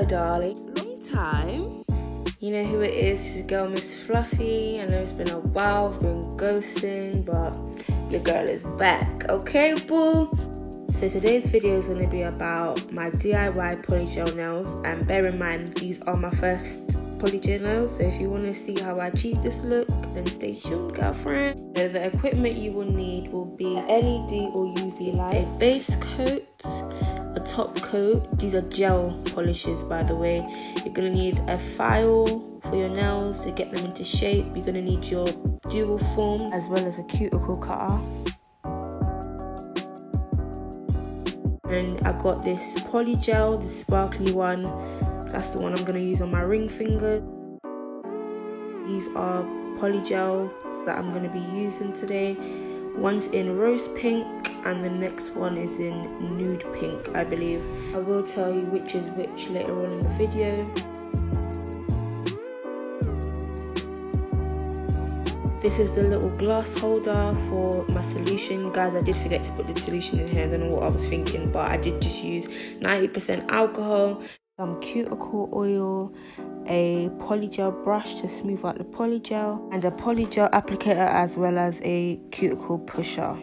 darling. Long time. You know who it is, it's your girl Miss Fluffy. I know it's been a while, I've been ghosting, but your girl is back, okay boo? So today's video is going to be about my DIY polygel nails, and bear in mind these are my first polygel nails, so if you want to see how I achieve this look, then stay tuned, girlfriend. So the equipment you will need will be LED or UV light, a base coat, a top coat. These are gel polishes, by the way. You're going to need a file for your nails to get them into shape. You're going to need your dual form as well as a cuticle cutter. And I got this polygel, the sparkly one. That's the one I'm going to use on my ring finger. These are polygels that I'm going to be using today. One's in rose pink and the next one is in nude pink, I believe. I will tell you which is which later on in the video. This is the little glass holder for my solution. Guys, I did forget to put the solution in here. I don't know what I was thinking, but I did just use 90% alcohol, some cuticle oil, a polygel brush to smooth out the polygel, and a polygel applicator as well as a cuticle pusher.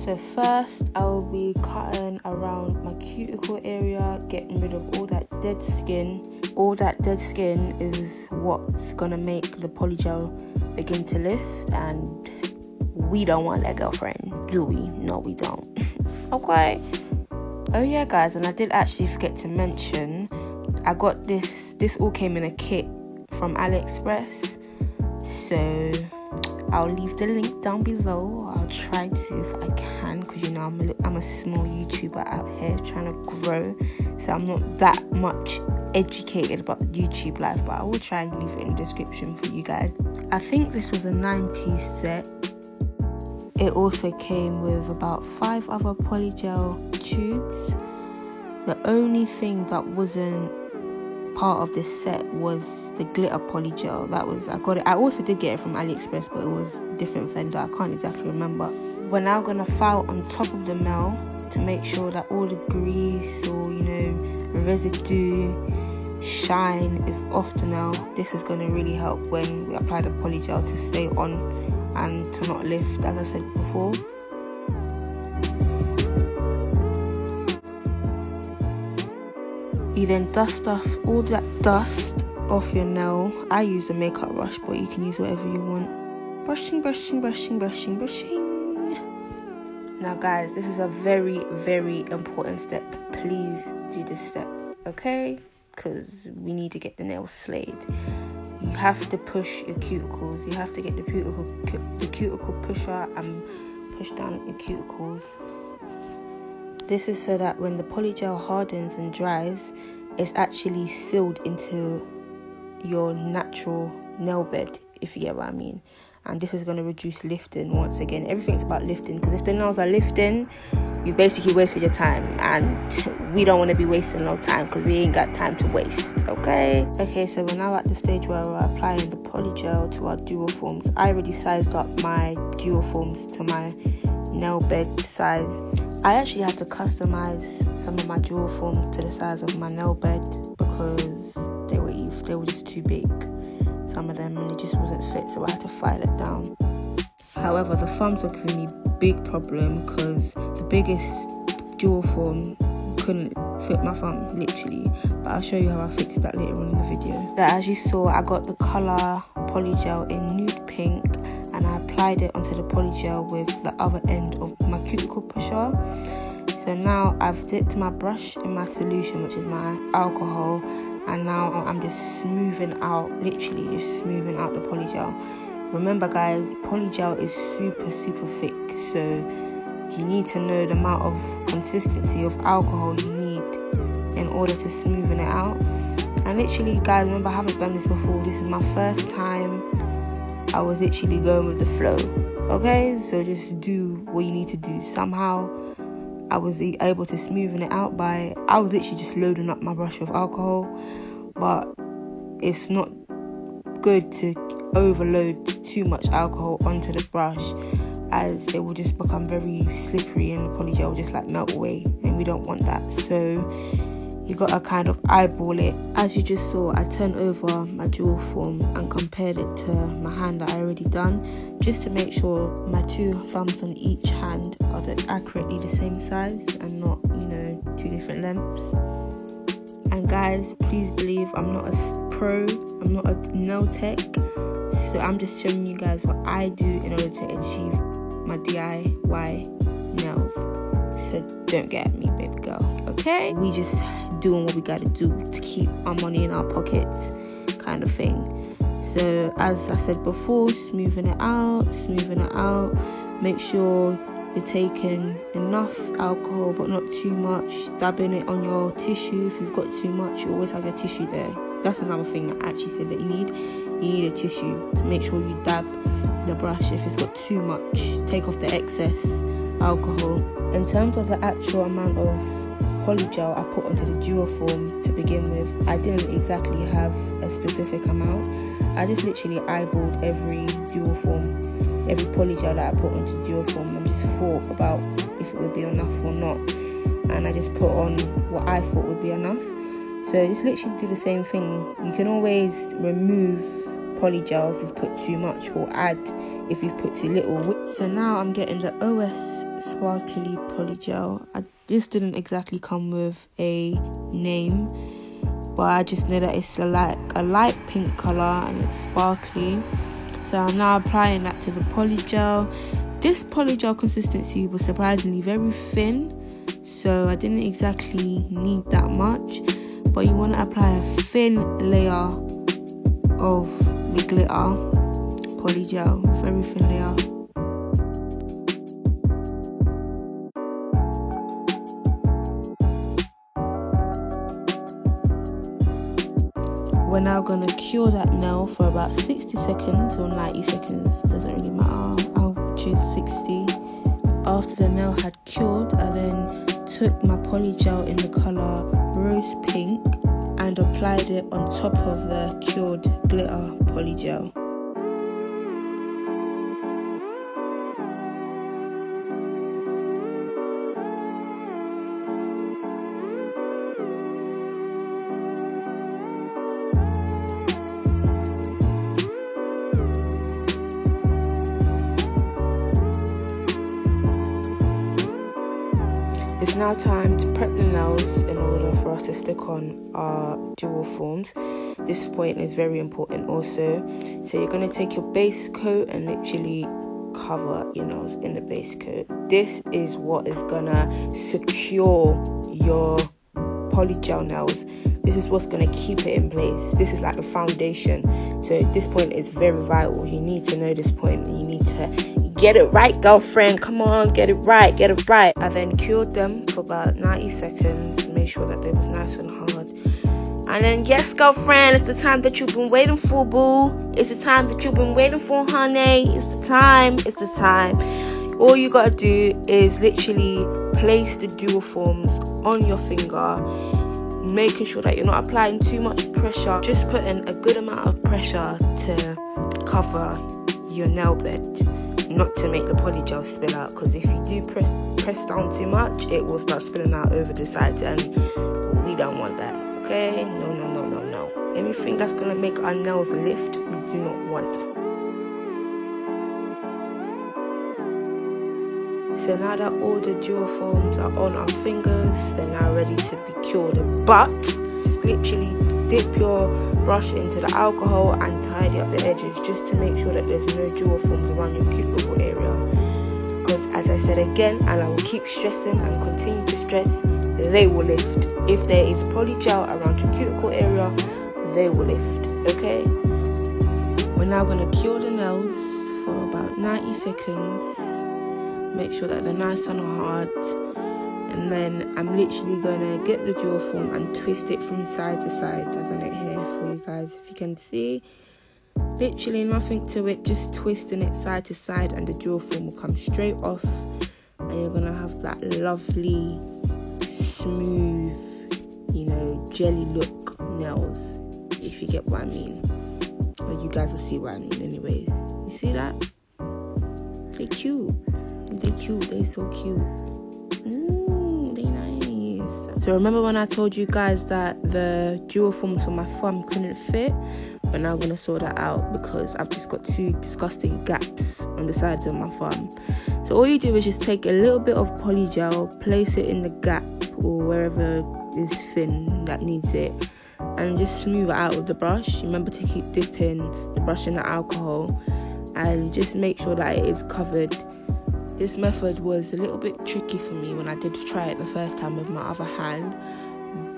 So first I will be cutting around my cuticle area, getting rid of all that dead skin. All that dead skin is what's gonna make the polygel begin to lift, and we don't want that, girlfriend, do we? No, we don't. Okay. Oh yeah, guys, and I did actually forget to mention, I got this all came in a kit from AliExpress, so I'll leave the link down below. I'll try to if I can, because you know I'm a small YouTuber out here trying to grow, so I'm not that much educated about YouTube life, but I will try and leave it in the description for you guys. I think this was a 9-piece set. It also came with about 5 other polygel tubes. The only thing that wasn't part of this set was the glitter polygel. I got it. I also did get it from AliExpress, but it was a different vendor. I can't exactly remember. We're now gonna file on top of the nail to make sure that all the grease or residue, shine is off the nail. This is going to really help when we apply the polygel to stay on and to not lift, as I said before. You then dust off all that dust off your nail. I use a makeup brush, but you can use whatever you want. Brushing, brushing, brushing, brushing, brushing. Now guys, this is a very, very important step. Please do this step, okay? Because we need to get the nails slayed. You have to push your cuticles. You have to get the cuticle pusher and push down your cuticles. This is so that when the polygel hardens and dries, it's actually sealed into your natural nail bed, if you get what I mean. And this is going to reduce lifting. Once again, everything's about lifting, because if the nails are lifting, you've basically wasted your time, and we don't want to be wasting no time, because we ain't got time to waste, okay? Okay, so we're now at the stage where we're applying the polygel to our dual forms. I already sized up my dual forms to my nail bed size. I actually had to customize some of my dual forms to the size of my nail bed, because they were just too big, some of them, and it just wasn't fit, so I had to file it down. However, the thumbs were giving me big problem, because the biggest dual form couldn't fit my thumb, literally. But I'll show you how I fixed that later on in the video. So as you saw, I got the colour polygel in nude pink, and I applied it onto the polygel with the other end of my cuticle pusher. So now I've dipped my brush in my solution, which is my alcohol, and now I'm just smoothing out, literally just smoothing out the polygel. Remember guys, polygel is super, super thick, so you need to know the amount of consistency of alcohol you need in order to smoothen it out. And literally guys, remember, I haven't done this before. This is my first time. I was literally going with the flow, okay? So just do what you need to do. Somehow I was able to smoothen it out I was literally just loading up my brush with alcohol, but it's not good to overload too much alcohol onto the brush, as it will just become very slippery and the polygel will just melt away, and we don't want that. So you gotta kind of eyeball it. As you just saw, I turned over my dual form and compared it to my hand that I already done, just to make sure my 2 thumbs on each hand are accurately the same size and not, you know, 2 different lengths. And guys, please believe I'm not a pro, I'm not a nail tech, so I'm just showing you guys what I do in order to achieve my DIY nails. So don't get at me, baby girl, okay? We just doing what we gotta do to keep our money in our pockets, kind of thing. So as I said before, smoothing it out. Make sure you're taking enough alcohol but not too much. Dabbing it on your tissue. If you've got too much, you always have your tissue there. That's another thing I actually said that you need. You need a tissue to make sure you dab the brush if it's got too much. Take off the excess alcohol. In terms of the actual amount of polygel I put onto the dual form to begin with, I didn't exactly have a specific amount. I just literally eyeballed every dual form, every polygel that I put onto dual form, and just thought about if it would be enough or not. And I just put on what I thought would be enough. So just literally do the same thing. You can always remove polygel if you've put too much, or add if you've put too little. So now I'm getting the OS Sparkly Polygel. This didn't exactly come with a name, but I just know that it's a light pink colour and it's sparkly. So I'm now applying that to the polygel. This polygel consistency was surprisingly very thin, so I didn't exactly need that much. But you want to apply a thin layer of the glitter polygel, very thin layer. We're now going to cure that nail for about 60 seconds or 90 seconds, doesn't really matter. I'll choose 60. After the nail had cured, I then took my polygel in the colour Rose Pink and applied it on top of the cured glitter polygel. It's now time to prep the nails in order for us to stick on our dual forms. This point is very important also. So you're going to take your base coat and literally cover your nails in the base coat. This is what is going to secure your polygel nails. This is what's going to keep it in place. This is like the foundation. So this point is very vital. You need to know this point. You need to get it right, girlfriend. Come on, get it right. I then cured them for about 90 seconds. Made sure that they was nice and hard. And then, yes, girlfriend, it's the time that you've been waiting for, boo. It's the time that you've been waiting for, honey. It's the time. All you gotta do is literally place the dual forms on your finger, making sure that you're not applying too much pressure. Just put in a good amount of pressure to cover your nail bed, not to make the polygel spill out, because if you do press down too much, it will start spilling out over the sides, and we don't want that. Okay, no. Anything that's gonna make our nails lift, we do not want. So now that all the dual forms are on our fingers, they're now ready to be cured. But literally dip your brush into the alcohol and tidy up the edges, just to make sure that there's no dual forms around your cuticle area. Because as I said again, and I will keep stressing and continue to stress, they will lift. If there is polygel around your cuticle area, they will lift. Okay, we're now going to cure the nails for about 90 seconds. Make sure that they're nice and hard, and then I'm literally going to get the dual form and twist it from side to side. I've done it here for you guys, if you can see. Literally nothing to it, just twisting it side to side, and the dual form will come straight off, and you're going to have that lovely smooth, jelly look nails, if you get what I mean. Or you guys will see what I mean anyway. You see that? They're cute. They're so cute. They nice. So remember when I told you guys that the dual forms for my thumb couldn't fit? But now I'm going to sort that out because I've just got 2 disgusting gaps on the sides of my thumb. So all you do is just take a little bit of polygel, place it in the gap or wherever is thin that needs it, and just smooth it out with the brush. Remember to keep dipping the brush in the alcohol and just make sure that it is covered. This method was a little bit tricky for me when I did try it the first time with my other hand.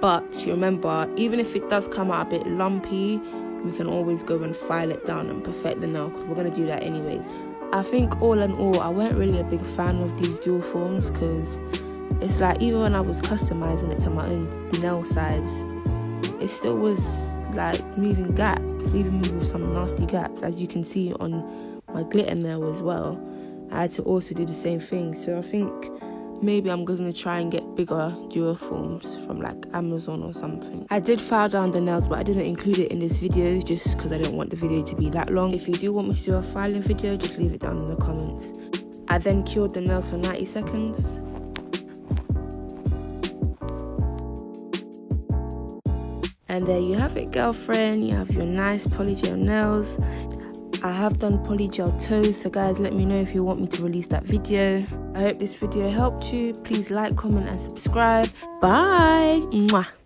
But remember, even if it does come out a bit lumpy, we can always go and file it down and perfect the nail because we're going to do that anyways. I think all in all, I weren't really a big fan of these dual forms because it's like even when I was customizing it to my own nail size, it still was like moving gaps, even with some nasty gaps, as you can see on my glitter nail as well. I had to also do the same thing. So I think maybe I'm going to try and get bigger dual forms from like Amazon or something. I did file down the nails, but I didn't include it in this video just because I didn't want the video to be that long. If you do want me to do a filing video, just leave it down in the comments. I then cured the nails for 90 seconds. And there you have it, girlfriend. You have your nice polygel nails. I have done polygel toes, so guys, let me know if you want me to release that video. I hope this video helped you. Please like, comment and subscribe. Bye. Mwah.